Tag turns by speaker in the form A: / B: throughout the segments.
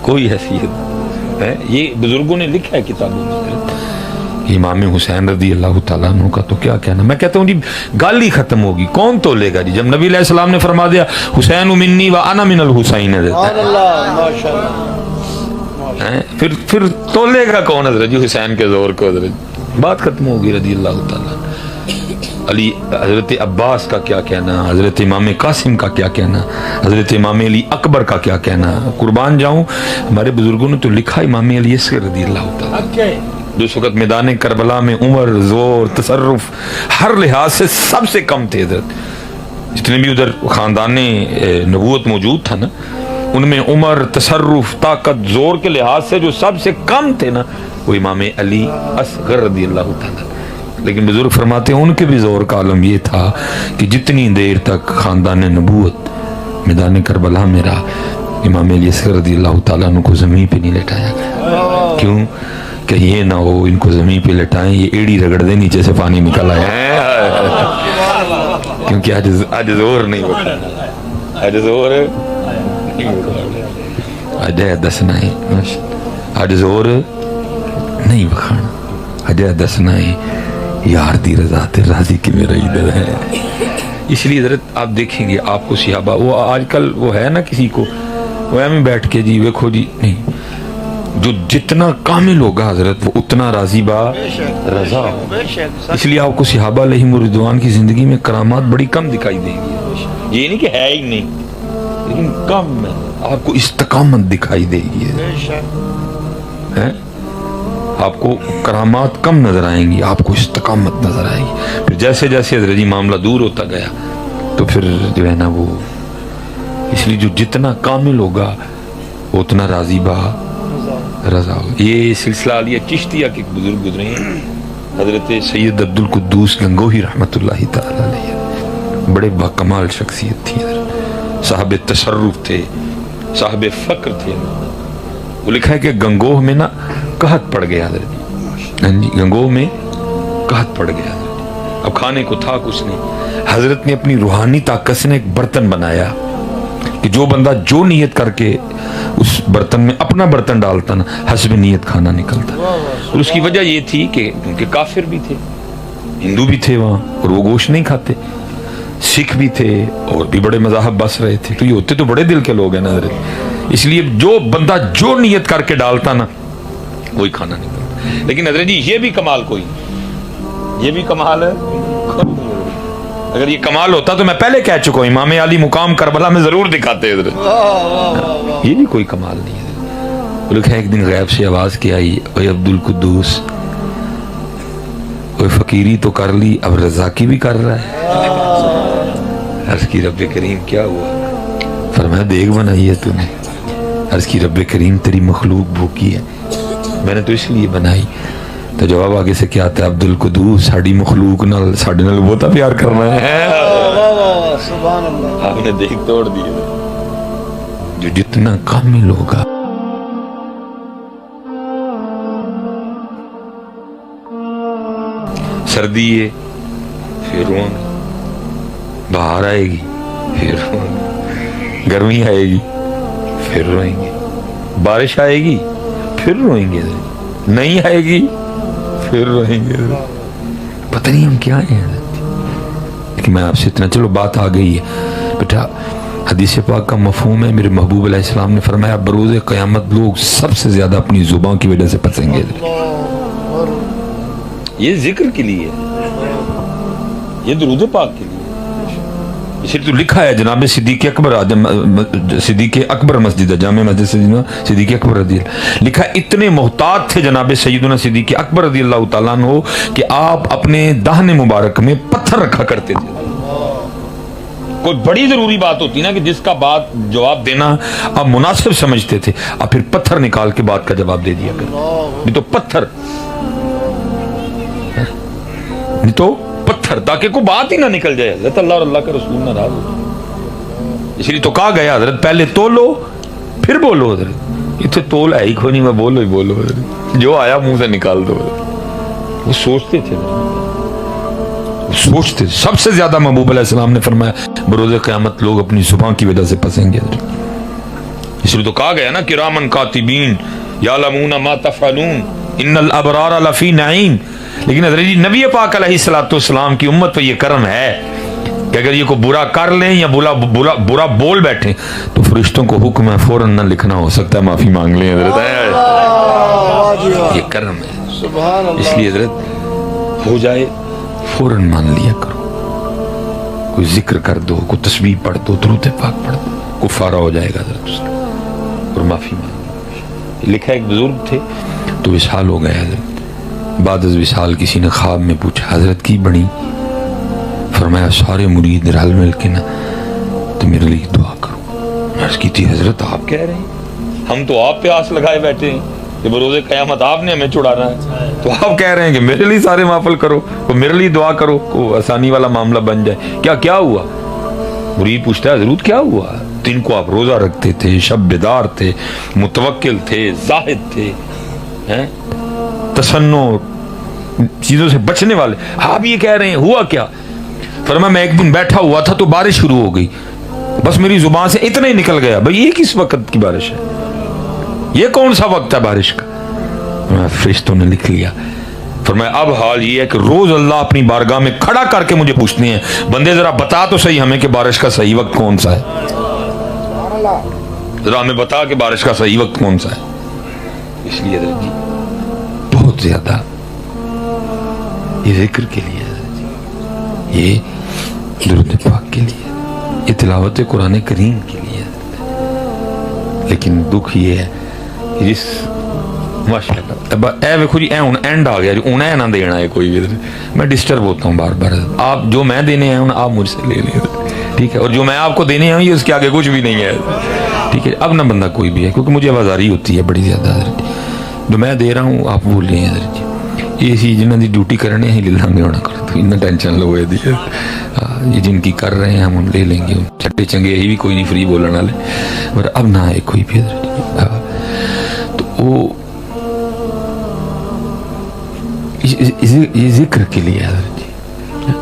A: کوئی حیثیت ہے. یہ بزرگوں نے لکھا ہے کتابوں میں. امام حسین رضی اللہ تعالیٰ عنہ کا تو کیا کہنا. میں کہتا ہوں جی گل ہی ختم ہوگی. کون تولے گا جی جب نبی علیہ السلام نے فرما دیا حسین منی و انا من الحسین. پھر تولے گا کون حضرت جی حسین کے زور کو. حضرت بات ختم ہوگی رضی اللہ تعالیٰ. علی حضرت عباس کا کیا کہنا, حضرت امام قاسم کا کیا کہنا, حضرت امام علی اکبر کا کیا کہنا. قربان جاؤں ہمارے بزرگوں نے تو لکھا امام علی اصغر رضی اللہ تعالیٰ جو اس وقت میدان کربلا میں عمر زور تصرف ہر لحاظ سے سب سے کم تھے. حضرت جتنے بھی ادھر خاندان نبوت موجود تھا نا ان میں عمر تصرف طاقت زور کے لحاظ سے جو سب سے کم تھے نا وہ امام علی اصغر رضی اللہ تعالیٰ. لیکن بزرگ فرماتے ہیں ان کے بھی زور کا عالم یہ تھا کہ جتنی دیر تک خاندان نبوت میدان کربلا میں رہا امام علی اصغر رضی اللہ تعالیٰ عنہ کو زمین پہ نہیں لٹایا گیا. کیوں کہ یہ نہ ہو ان کو زمین پہ لٹائیں یہ ایڑی رگڑ دیں نیچے سے پانی نکل آئے. کیونکہ آج زور نہیں بکھانا, آج زور نہیں بکھانا, آج دسنا ہے, آج زور نہیں بکھانا, آج دسنا ہے یار دی رضا تے راضی کی میرا ادھر ہے. اس لیے حضرت آپ دیکھیں گے آپ کو صحابہ وہ آج کل وہ ہے نا کسی کو وہ ہمیں بیٹھ کے جی ویکھو جی نہیں جو جتنا کامل ہوگا حضرت وہ اتنا راضی با رضا ہو. اس لیے آپ کو صحابہ علیہم رضوان کی زندگی میں کرامات بڑی کم دکھائی دیں گی. یہ نہیں کہ ہے ہی نہیں لیکن کم ہے. آپ کو استقامت دکھائی دے گی ہے. آپ کو کرامات کم نظر آئیں گی آپ کو استقامت نظر آئے گی. پھر جیسے جیسے حضرت جی معاملہ دور ہوتا گیا تو پھر جو ہے نا وہ اس لیے جو جتنا کامل ہوگا وہ اتنا راضی با رضا ہو. یہ سلسلہ علیہ چشتیہ کے بزرگ گزرے ہیں حضرت سید عبد القدوس گنگوہی رحمۃ اللہ تعالی علیہ. بڑے باکمال شخصیت تھی, صاحب تصرف تھے, صاحب فقر تھے. وہ لکھا ہے کہ گنگوہ میں نا قحط پڑ گیا حضرت جی, گنگوہ میں قحط پڑ گیا. اب کھانے کو تھا کچھ نہیں. حضرت نے اپنی روحانی طاقت سے ایک برتن بنایا کہ جو بندہ جو نیت کر کے اس برتن میں اپنا برتن ڈالتا نا حسب نیت کھانا نکلتا. اور اس کی وجہ یہ تھی کہ ان کے کافر بھی تھے, ہندو بھی تھے وہاں اور وہ گوشت نہیں کھاتے, سکھ بھی تھے اور بھی بڑے مذاہب بس رہے تھے. تو یہ ہوتے تو بڑے دل کے لوگ ہیں نا حضرت. اس لیے جو بندہ جو نیت کر کے ڈالتا نا وہی کھانا نکلتا. لیکن حضرت جی یہ بھی کمال کوئی نہیں, یہ بھی کمال ہے. اگر یہ کمال ہوتا تو میں پہلے کہہ چکا ہوں امام علی مقام کربلا میں ضرور دکھاتے حضرت. یہ بھی کوئی کمال نہیں ہے. وہ لکھا ایک دن غیب سے آواز کیا آئی, اے عبد القدوس وہ فقیری تو کر لی اب رضا کی بھی کر رہا ہے. عرض کی رب کریم کیا ہوا؟ فرمایا دیکھ بنائی ہے تو نے. عرض کی رب کریم تیری مخلوق بھوکی ہے, میں نے تو اس لیے بنائی. تو جواب آگے سے کیا آتا ہے, عبد القدوس ساڑی مخلوق نال ساڑے نال بہتا پیار کرنا ہے. آپ نے دیکھ توڑ دیا. جو جتنا کامل ہوگا سردی ہے پھر روئیں گے, بہار آئے گی پھر روئیں گے, گرمی آئے گی پھر روئیں گے, بارش آئے گی پھر روئیں گے, نہیں آئے گی پھر روئیں گے. پتہ نہیں ہم کیا ہیں. لیکن میں آپ سے اتنا, چلو بات آ گئی ہے بیٹا. حدیث پاک کا مفہوم ہے, میرے محبوب علیہ السلام نے فرمایا بروز قیامت لوگ سب سے زیادہ اپنی زبان کی وجہ سے پھنسیں گے. یہ ذکر کے لیے, یہ درود پاک کے لیے. اس لیے تو لکھا ہے جناب صدیق اکبر, صدیق اکبر مسجد ہے جامع مسجد صدیق اکبر رضی اللہ, لکھا ہے اتنے محتاط تھے جناب سیدنا صدیق اکبر رضی اللہ تعالیٰ عنہ کہ آپ اپنے دہن مبارک میں پتھر رکھا کرتے تھے. کوئی بڑی ضروری بات ہوتی نا کہ جس کا بات جواب دینا آپ مناسب سمجھتے تھے, آپ پھر پتھر نکال کے بات کا جواب دے دیا کرتے. نہیں تو پتھر, نہیں تو پتھر, تاکہ کوئی بات ہی نہ نکل جائے حضرت اللہ اور اللہ کا رسول ناراض ہو. اس لیے تو کہا گیا حضرت پہلے تولو پھر بولو. حضرت اتنے تول ہے ہی کوئی نہیں, میں بولو ہی بولو حضرت, جو آیا منہ سے نکال دو. وہ سوچتے تھے, سوچتے. سب سے زیادہ محبوب علیہ السلام نے فرمایا بروز قیامت لوگ اپنی زبان کی وجہ سے پھنسیں گے. اس لیے تو کہا گیا نا کرامن کاتبین یعلمون ما تفعلون ان الابرار لفی نعیم. لیکن حضرت جی نبی پاک علیہ الصلوۃ والسلام کی امت پہ یہ کرم ہے کہ اگر یہ کوئی برا کر لیں یا برا بول بیٹھیں تو فرشتوں کو حکم ہے فوراً نہ لکھنا، ہو سکتا ہے معافی مانگ لیں. حضرت یہ کرم ہے. اس لیے حضرت ہو جائے فوراً مان لیا کرو. کوئی ذکر کر دو، کوئی تسبیح پڑھ دو، درود پاک پڑھ دو، کفارہ ہو جائے گا حضرت اس کا، اور معافی مانگ. لکھا ایک بزرگ تھے تو وصال ہو گئے حضرت. بعد از وصال کسی نے خواب میں پوچھا حضرت کی بڑی؟ فرمایا سارے مرید رل مل کے نا تو میرے لیے دعا کرو. عرض کی تھی حضرت آپ کہہ رہے ہیں، ہم تو آپ پہ آس لگائے بیٹھے ہیں کہ بروز قیامت آپ نے ہمیں چھڑانا ہے، تو آپ کہہ رہے ہیں کہ میرے لیے سارے محفل کرو، میرے لیے دعا کرو، آسانی والا معاملہ بن جائے. کیا ہوا؟ مرید پوچھتا ہے حضرت کیا ہوا؟ دن کو آپ روزہ رکھتے تھے، شب بیدار تھے، متوکل تھے، زاہد تھے، تصنع چیزوں سے بچنے والے، آپ یہ کہہ رہے ہیں ہوا کیا؟ فرمایا میں ایک دن بیٹھا ہوا تھا تو بارش شروع ہو گئی، بس میری زبان سے اتنا ہی نکل گیا بھئی یہ کس وقت کی بارش ہے، یہ کون سا وقت ہے بارش کا؟ فرشتوں نے لکھ لیا. فرمایا اب حال یہ ہے کہ روز اللہ اپنی بارگاہ میں کھڑا کر کے مجھے پوچھتے ہیں بندے ذرا بتا تو صحیح ہمیں کہ بارش کا صحیح وقت کون سا ہے، ذرا ہمیں بتا کہ بارش کا صحیح وقت کون سا ہے. اس لیے حضرت جی بہت زیادہ یہ ذکر کے لیے، یہ درود پاک کے لیے، یہ تلاوت قرآن کریم کے لیے. لیکن دکھ یہ ہے کہ جس ماشاءاللہ اے ویکھو جی اے ہن اینڈ آ گیا جی، ہن اے نہ دینا ہے کوئی بھی. میں ڈسٹرب ہوتا ہوں بار بار. آپ جو میں دینے آئے ہوں آپ مجھ سے لے لیں، ٹھیک ہے، اور جو میں آپ کو دینے آؤں یہ اس کے آگے کچھ بھی نہیں ہے، ٹھیک ہے. اب نہ بندہ کوئی بھی ہے کیونکہ مجھے آوازاری ہوتی ہے بڑی زیادہ. حضرت جو میں دے رہا ہوں آپ بول رہے ہیں حضرت جی یہ سی جنہوں کی ڈیوٹی کرنے ہیں لے لیں گے، ہونا کرو تو اتنا ٹینشن لو ہے یہ جن کی کر رہے ہیں ہم لے لیں گے. چھٹے چنگے یہی بھی کوئی نہیں فری بولنے والے، پر اب نہ ہے کوئی بھی حضرت. تو وہ یہ ذکر کے لیے حضرت جی،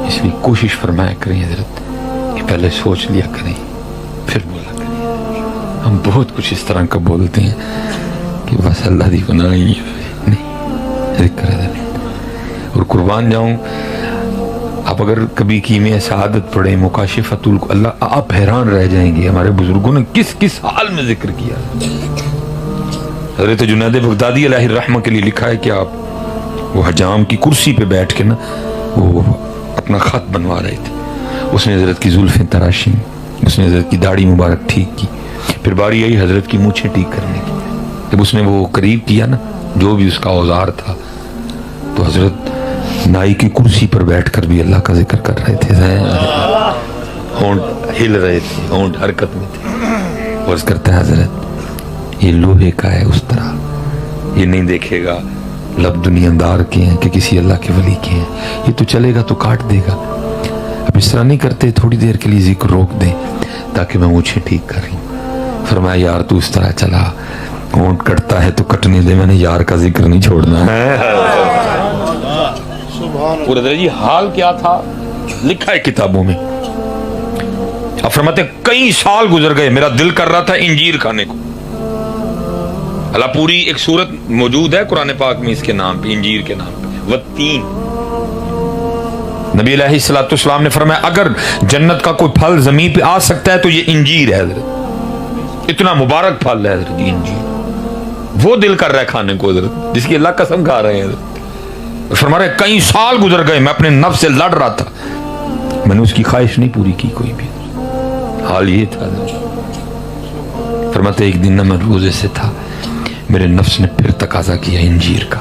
A: اس لیے کوشش فرمایا کریں حضرت کہ پہلے سوچ لیا کریں پھر بولا کریں. ہم بہت کچھ اس طرح کا بولتے ہیں کہ بس اللہ دی پناہ ہی نہیں، ذکر حضرت. اور قربان جاؤں آپ اگر کبھی کیمیا سعادت پڑھیں مکاشفۃ اللہ، آپ حیران رہ جائیں گے ہمارے بزرگوں نے کس کس حال میں ذکر کیا. حضرت جنید بغدادی علیہ الرحمہ کے لیے لکھا ہے کہ آپ وہ حجام کی کرسی پہ بیٹھ کے نا وہ اپنا خط بنوا رہے تھے. اس نے حضرت کی زلفیں تراشی، اس نے حضرت کی داڑھی مبارک ٹھیک کی، پھر باری آئی حضرت کی مونچھیں ٹھیک کرنے کی. جب اس نے وہ قریب کیا نا جو بھی اس کا اوزار تھا تو حضرت نائی کی کرسی پر بیٹھ کر بھی اللہ کا ذکر کر رہے تھے، ہونٹ ہل رہے تھے، ہونٹ حرکت میں تھے. عرض کرتا ہے حضرت یہ لوہے کا ہے، اس طرح یہ نہیں دیکھے گا لب دنیا دار کے ہیں کہ کسی اللہ کے ولی کے ہیں، یہ تو چلے گا تو کاٹ دے گا. اب اس طرح نہیں کرتے، تھوڑی دیر کے لیے ذکر روک دیں تاکہ میں مجھے ٹھیک کر رہی ہوں. فرمایا یار تو اس طرح چلا، ہونٹ کٹتا ہے تو کٹنے دے، میں نے یار کا ذکر نہیں چھوڑنا ہے. اور جی حال کیا تھا لکھا ہے کتابوں میں. اب فرماتے کئی سال گزر گئے، میرا دل کر رہا تھا انجیر کھانے کو. اللہ پوری ایک سورت موجود ہے قرآن پاک میں اس کے نام پہ، انجیر کے نام پہ، والتین. نبی علیہ الصلوۃ والسلام نے فرمایا اگر جنت کا کوئی پھل زمین پہ آ سکتا ہے تو یہ انجیر ہے حضرت. اتنا مبارک پھل ہے حضرت یہ انجیر. وہ دل کر رہا ہے کھانے کو حضرت جس کی اللہ قسم کھا رہے ہیں حضرت. فرما رہے کئی سال گزر گئے، میں اپنے نفس سے لڑ رہا تھا، میں نے اس کی خواہش نہیں پوری کی کوئی بھی. حال یہ تھا حضرت. فرماتے ایک دن نہ میں روزے سے تھا، میرے نفس نے پھر تقاضا کیا انجیر کا،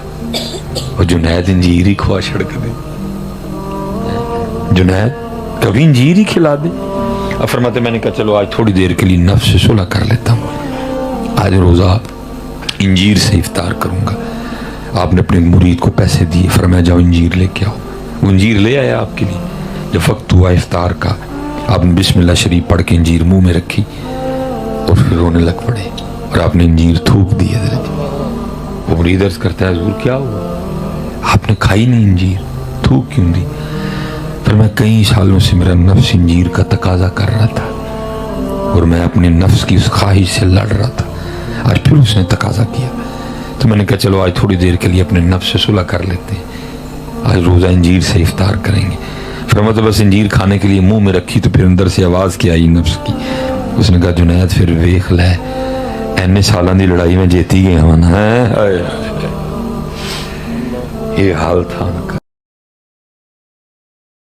A: اور جنید انجیر ہی کھوا چھڑ کے دے، جنید کبھی انجیر ہی کھلا دے. اب فرماتے میں نے کہا چلو آج تھوڑی دیر کے لیے نفس سے صلح کر لیتا ہوں، آج روزہ انجیر سے افطار کروں گا. آپ نے اپنے مرید کو پیسے دیے، فرمایا جاؤ انجیر لے کے آؤ. وہ انجیر لے آیا آپ کے لیے. جب وقت ہوا افطار کا آپ نے بسم اللہ شریف پڑھ کے انجیر منہ میں رکھی اور پھر رونے لگ پڑے اور آپ نے انجیر تھوک دی. حضرت وہ مرید عرض کرتا ہے حضور کیا ہوا؟ آپ نے کھائی نہیں انجیر، تھوک کیوں دی؟ پھر میں کئی سالوں سے میرا نفس انجیر کا تقاضا کر رہا تھا، اور میں اپنی نفس کی اس خواہش سے لڑ رہا تھا. آج پھر اس نے تقاضا کیا تو میں نے کہا چلو آج تھوڑی دیر کے لیے اپنے نفس سے صلح کر لیتے ہیں, آج روزہ انجیر سے افطار کریں گے. فرمایا بس انجیر کھانے کے لیے منہ میں رکھی تو پھر اندر سے آواز کیا آئی نفس کی. اس نے کہا جنید پھر ویخ لے اینے سالاں دی لڑائی میں جیتی گیا ہوں نا. یہ حال تھا ان کا.